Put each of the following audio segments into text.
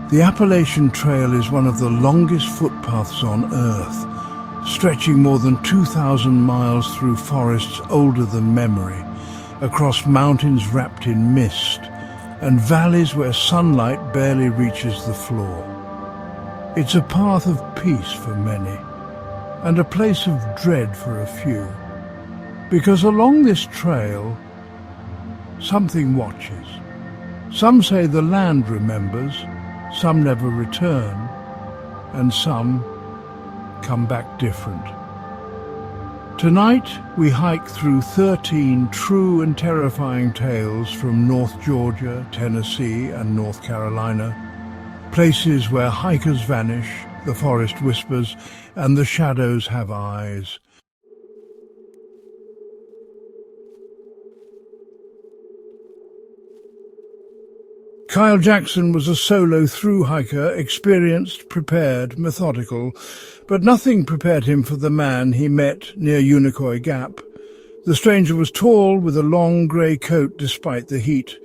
The Appalachian Trail is one of the longest footpaths on Earth, stretching more than 2,000 miles through forests older than memory, across mountains wrapped in mist, and valleys where sunlight barely reaches the floor. It's a path of peace for many, and a place of dread for a few, because along this trail, something watches. Some say the land remembers, some never return, and some come back different. Tonight we hike through 13 true and terrifying tales from North Georgia, Tennessee and North Carolina, places where hikers vanish, the forest whispers, and the shadows have eyes. Kyle Jackson was a solo thru-hiker, experienced, prepared, methodical, but nothing prepared him for the man he met near Unicoi Gap. The stranger was tall, with a long grey coat despite the heat.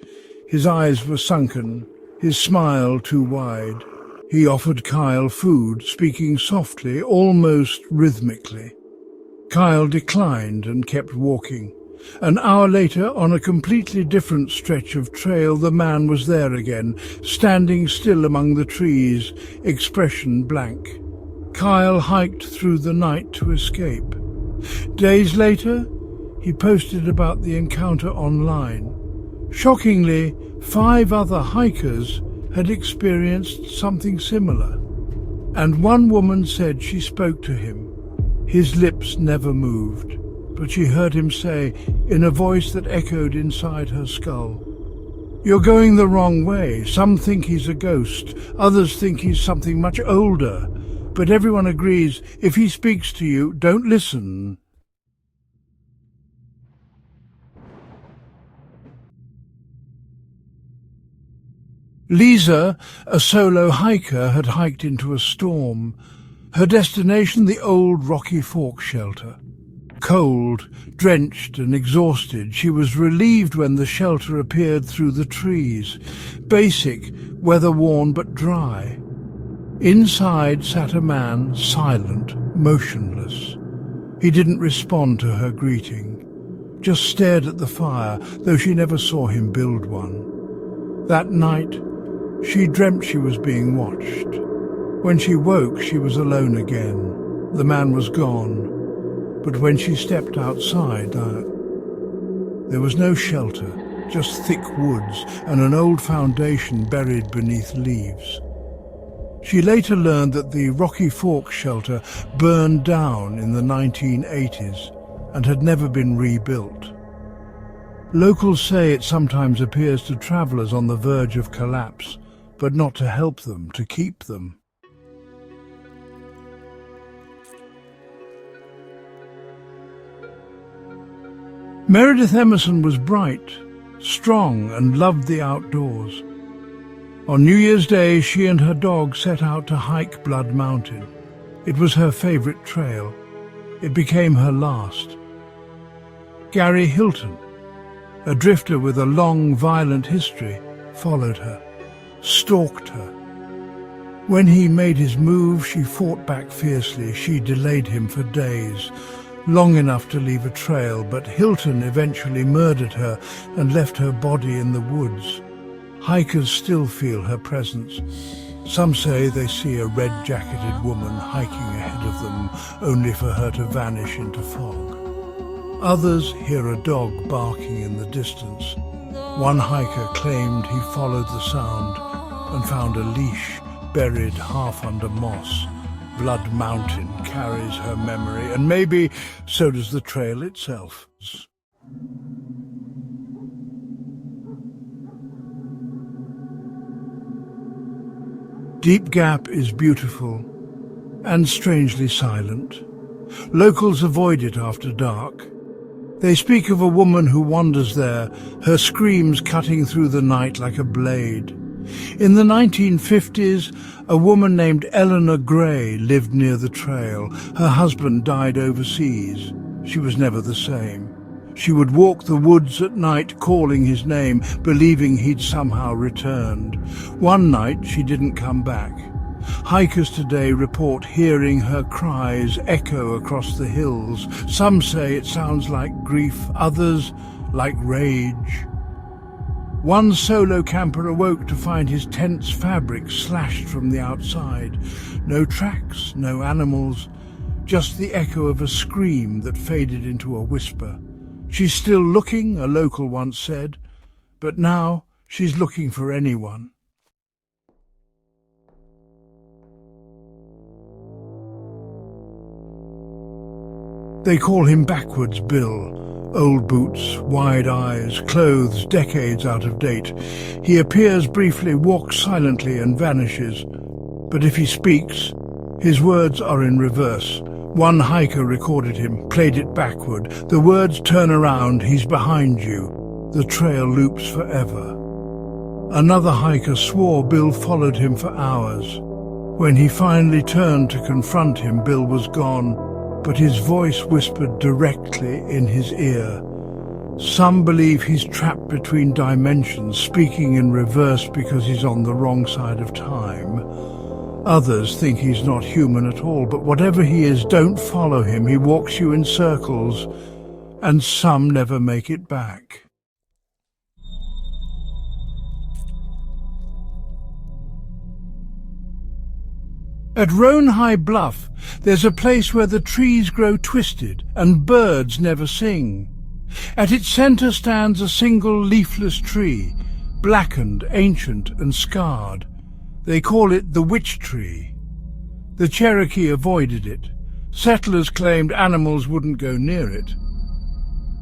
His eyes were sunken, his smile too wide. He offered Kyle food, speaking softly, almost rhythmically. Kyle declined and kept walking. An hour later, on a completely different stretch of trail, the man was there again, standing still among the trees, expression blank. Kyle hiked through the night to escape. Days later, he posted about the encounter online. Shockingly, 5 other hikers had experienced something similar, and one woman said she spoke to him. His lips never moved, but she heard him say, in a voice that echoed inside her skull, "You're going the wrong way. Some think he's a ghost, others think he's something much older, but everyone agrees if he speaks to you, don't listen." Lisa, a solo hiker, had hiked into a storm. Her destination, the old Rocky Fork shelter. Cold, drenched and exhausted, she was relieved when the shelter appeared through the trees, basic, weather-worn but dry. Inside sat a man, silent, motionless. He didn't respond to her greeting, just stared at the fire, though she never saw him build one. That night, she dreamt she was being watched. When she woke, she was alone again. The man was gone. But when she stepped outside, there was no shelter, just thick woods and an old foundation buried beneath leaves. She later learned that the Rocky Fork shelter burned down in the 1980s and had never been rebuilt. Locals say it sometimes appears to travelers on the verge of collapse, but not to help them, to keep them. Meredith Emerson was bright, strong, and loved the outdoors. On New Year's Day, she and her dog set out to hike Blood Mountain. It was her favorite trail. It became her last. Gary Hilton, a drifter with a long, violent history, followed her, stalked her. When he made his move, she fought back fiercely. She delayed him for days, long enough to leave a trail, but Hilton eventually murdered her and left her body in the woods. Hikers still feel her presence. Some say they see a red-jacketed woman hiking ahead of them, only for her to vanish into fog. Others hear a dog barking in the distance. One hiker claimed he followed the sound and found a leash buried half under moss. Blood Mountain carries her memory, and maybe so does the trail itself. Deep Gap is beautiful and strangely silent. Locals avoid it after dark. They speak of a woman who wanders there, her screams cutting through the night like a blade. In the 1950s, a woman named Eleanor Gray lived near the trail. Her husband died overseas. She was never the same. She would walk the woods at night calling his name, believing he'd somehow returned. One night she didn't come back. Hikers today report hearing her cries echo across the hills. Some say it sounds like grief, others like rage. One solo camper awoke to find his tent's fabric slashed from the outside. No tracks, no animals, just the echo of a scream that faded into a whisper. She's still looking, a local once said, but now she's looking for anyone. They call him Backwards Bill. Old boots, wide eyes, clothes decades out of date. He appears briefly, walks silently and vanishes. But if he speaks, his words are in reverse. One hiker recorded him, played it backward. The words turn around, he's behind you. The trail loops forever. Another hiker swore Bill followed him for hours. When he finally turned to confront him, Bill was gone, but his voice whispered directly in his ear. Some believe he's trapped between dimensions, speaking in reverse because he's on the wrong side of time. Others think he's not human at all, but whatever he is, don't follow him. He walks you in circles, and some never make it back. At Roan High Bluff, there's a place where the trees grow twisted and birds never sing. At its center stands a single leafless tree, blackened, ancient and scarred. They call it the witch tree. The Cherokee avoided it. Settlers claimed animals wouldn't go near it.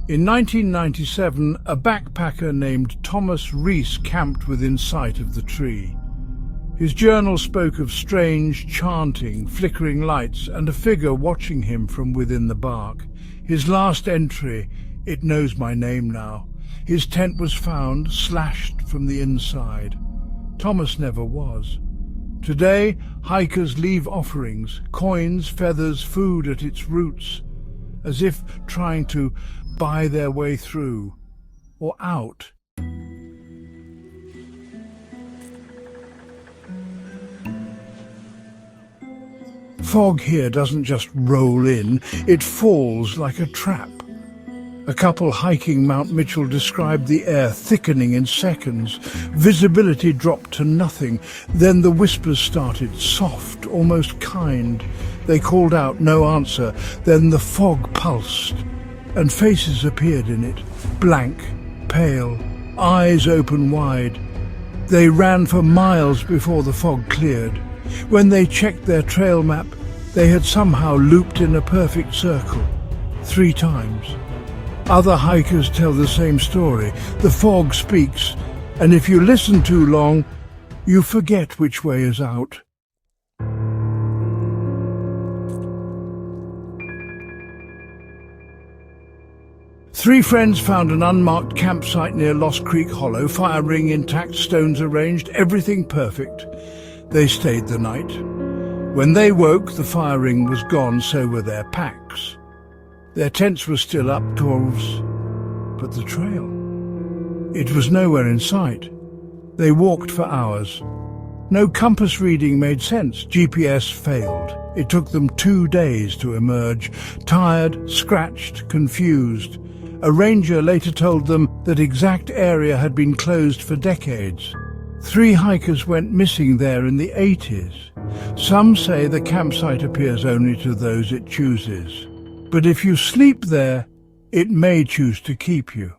In 1997, a backpacker named Thomas Reese camped within sight of the tree. His journal spoke of strange chanting, flickering lights, and a figure watching him from within the bark. His last entry, "It knows my name now." His tent was found, slashed from the inside. Thomas never was. Today, hikers leave offerings, coins, feathers, food at its roots, as if trying to buy their way through, or out. Fog here doesn't just roll in, it falls like a trap. A couple hiking Mount Mitchell described the air thickening in seconds. Visibility dropped to nothing. Then the whispers started, soft, almost kind. They called out, no answer. Then the fog pulsed, and faces appeared in it, blank, pale, eyes open wide. They ran for miles before the fog cleared. When they checked their trail map, they had somehow looped in a perfect circle, 3 times. Other hikers tell the same story. The fog speaks, and if you listen too long, you forget which way is out. Three friends found an unmarked campsite near Lost Creek Hollow, fire ring intact, stones arranged, everything perfect. They stayed the night. When they woke, the fire ring was gone, so were their packs. Their tents were still up, dwarves, but the trail, it was nowhere in sight. They walked for hours. No compass reading made sense. GPS failed. It took them 2 days to emerge, tired, scratched, confused. A ranger later told them that exact area had been closed for decades. 3 hikers went missing there in the 80s. Some say the campsite appears only to those it chooses. But if you sleep there, it may choose to keep you.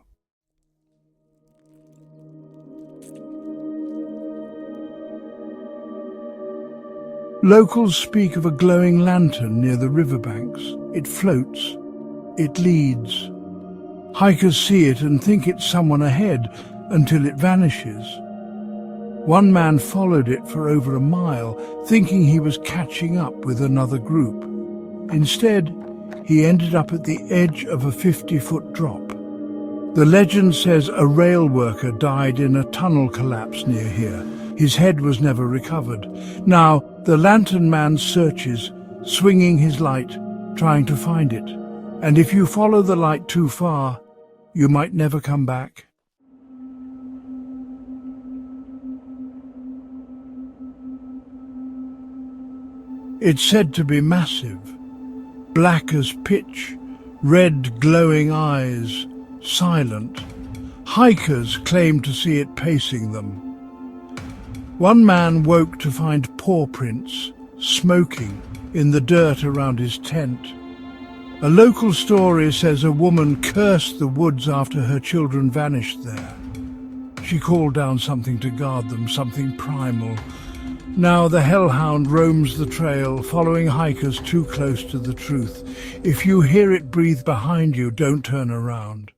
Locals speak of a glowing lantern near the riverbanks. It floats. It leads. Hikers see it and think it's someone ahead until it vanishes. One man followed it for over a mile, thinking he was catching up with another group. Instead, he ended up at the edge of a 50-foot drop. The legend says a rail worker died in a tunnel collapse near here. His head was never recovered. Now, the lantern man searches, swinging his light, trying to find it. And if you follow the light too far, You might never come back. It's said to be massive, black as pitch, red glowing eyes, silent. Hikers claim to see it pacing them. One man woke to find paw prints, smoking, in the dirt around his tent. A local story says a woman cursed the woods after her children vanished there. She called down something to guard them, something primal. Now the hellhound roams the trail, following hikers too close to the truth. If you hear it breathe behind you, don't turn around.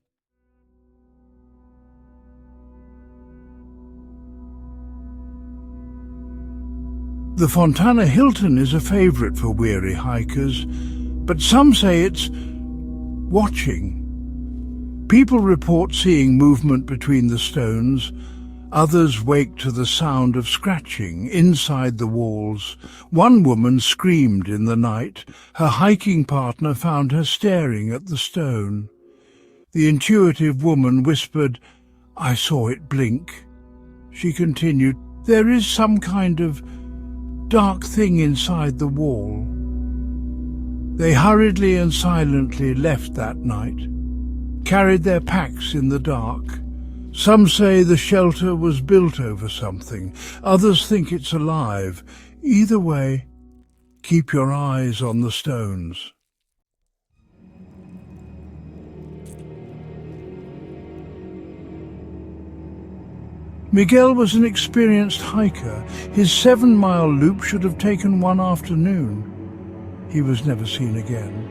The Fontana Hilton is a favorite for weary hikers, but some say it's watching. People report seeing movement between the stones. Others wake to the sound of scratching inside the walls. One woman screamed in the night. Her hiking partner found her staring at the stone. The intuitive woman whispered, "I saw it blink." She continued, "There is some kind of dark thing inside the wall." They hurriedly and silently left that night, carried their packs in the dark. Some say the shelter was built over something. Others think it's alive. Either way, keep your eyes on the stones. Miguel was an experienced hiker. His 7-mile loop should have taken one afternoon. He was never seen again.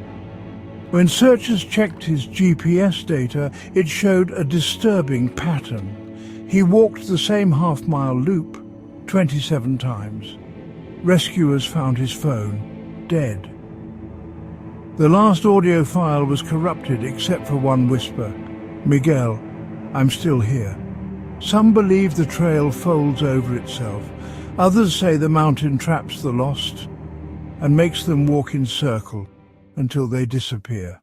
When searchers checked his GPS data, it showed a disturbing pattern. He walked the same half-mile loop 27 times. Rescuers found his phone, dead. The last audio file was corrupted except for one whisper, "Miguel, I'm still here." Some believe the trail folds over itself. Others say the mountain traps the lost and makes them walk in circle until they disappear.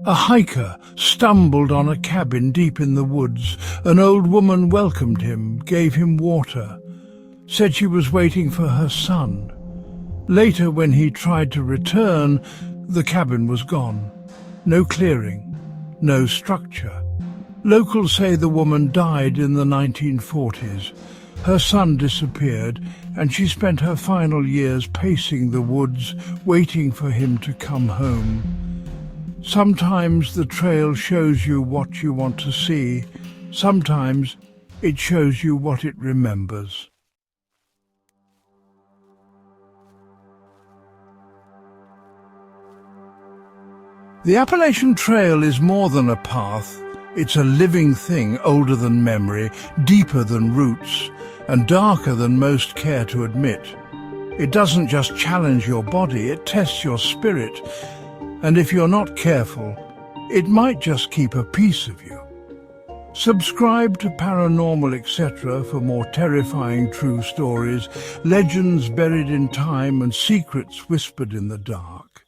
A hiker stumbled on a cabin deep in the woods. An old woman welcomed him, gave him water, said she was waiting for her son. Later, when he tried to return, the cabin was gone. No clearing, no structure. Locals say the woman died in the 1940s. Her son disappeared, and she spent her final years pacing the woods, waiting for him to come home. Sometimes the trail shows you what you want to see. Sometimes it shows you what it remembers. The Appalachian Trail is more than a path. It's a living thing, older than memory, deeper than roots, and darker than most care to admit. It doesn't just challenge your body, it tests your spirit. And if you're not careful, it might just keep a piece of you. Subscribe to Paranormal Etc. for more terrifying true stories, legends buried in time and secrets whispered in the dark.